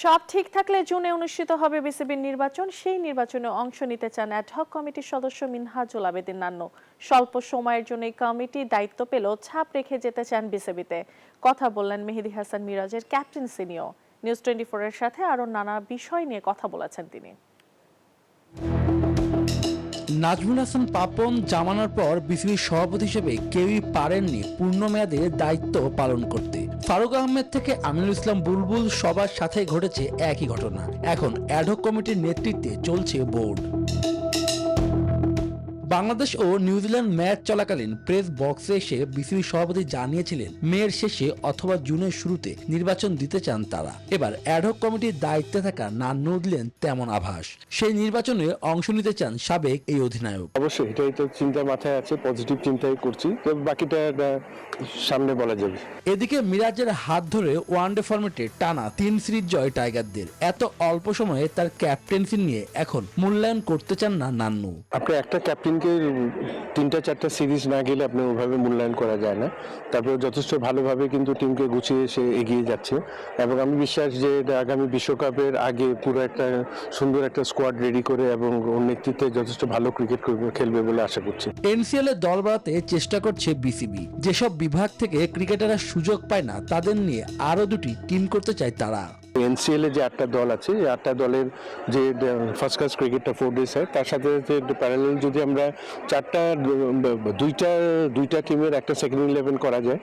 সব ঠিক থাকলে জুনে অনুষ্ঠিত হবে বিসিবির নির্বাচন। সেই নির্বাচনে অংশ নিতে চান অ্যাডহক কমিটির সদস্য মিনহাজুল আবেদীন নান্নু। স্বল্প সময়ের জন্য এই কমিটি দায়িত্ব পেলেও ছাপ রেখে যেতে চান বিসিবিতে। কথা বললেন মেহেদী হাসান মিরাজের ক্যাপ্টেন্সি নিয়েও। নিউজ 24 এর সাথে আরো নানা বিষয় নিয়ে কথা বলেছেন তিনি। নাজমুল হাসান পাপন জামানার পর বিসিবির সভাপতি হিসেবে কেউই পারেননি পূর্ণ মেয়াদে দায়িত্ব পালন করতে। ফারুক আহমেদ থেকে আমিনুল ইসলাম বুলবুল সবার সাথে ঘটেছে একই ঘটনা। এখন অ্যাডহক কমিটির নেতৃত্বে চলছে বোর্ড। বাংলাদেশ ও নিউজিল্যান্ড ম্যাচ চলাকালীন প্রেস বক্সে এসে বিসিবি সভাপতি জানিয়েছিলেন মের শেষে অথবা জুনের শুরুতে নির্বাচন দিতে চান তারা। এবার অ্যাডহক কমিটির দায়িত্বে থাকা নান্নু দিলেন তেমন আভাস। সেই নির্বাচনে অংশ নিতে চান সাবেক এই অধিনায়ক। অবশ্যই এটাই তো চিন্তা মাথায় আছে, পজিটিভ চিন্তাই করছি, তো বাকিটা সামনে বলা যাবে। এদিকে মিরাজের হাত ধরে ওয়ানডে ফরম্যাটে টানা 3 সিরিজ জয় টাইগারদের। এত অল্প সময়ে তার ক্যাপ্টেন্সি নিয়ে এখন মূল্যায়ন করতে চান না নান্নু। আপনি একটা ক্যাপ্টেনকে 3-4টা সিরিজ না গেলে আপনি ওভাবে মূল্যায়ন করা যায় না। তারপরে যথেষ্ট ভালোভাবে কিন্তু টিমকে গুছিয়ে সে এগিয়ে যাচ্ছে এবং আমি বিশ্বাস যে আগামী বিশ্বকাপের আগে পুরো একটা সুন্দর একটা স্কোয়াড রেডি করে এবং ওর নেতৃত্বে যথেষ্ট ভালো ক্রিকেট খেলবে বলে আশা করছি। এনসিএল এ দল বাড়াতে চেষ্টা করছে বিসিবি। যেসব বিভাগ থেকে ক্রিকেটাররা সুযোগ পায় না তাদের নিয়ে আরো 2টি টিম করতে চায় তারা। এনসিএল এ যে 8টা দল আছে, এই 8টা দলের যে ফার্স্ট ক্লাস ক্রিকেটটা 4 ডেজ হয়, তার সাথে প্যারালাল যদি আমরা দুইটা টিমের একটা সেকেন্ড 11 করা যায়,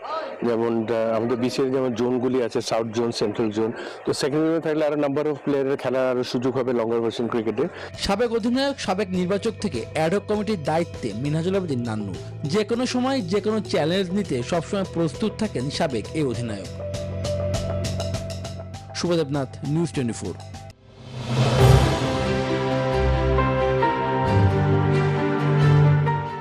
যেমন আমাদের বিসিএল যেমন জোনগুলি আছে, সাউথ জোন, সেন্ট্রাল জোন, তো সেকেন্ড 11 থাকলে আরো নাম্বার অফ প্লেয়ারের খেলার আরো সুযোগ হবে লঙ্গার ভার্সন ক্রিকেটে। সাবেক অধিনায়ক, সাবেক নির্বাচক থেকে অ্যাডহক কমিটির দায়িত্বে মিনহাজুল আবেদীন নান্নু। যে কোনো সময় যে কোনো চ্যালেঞ্জ নিতে সবসময় প্রস্তুত থাকেন সাবেক এই অধিনায়ক। শুভ দেবনাথ, নিউজ 24।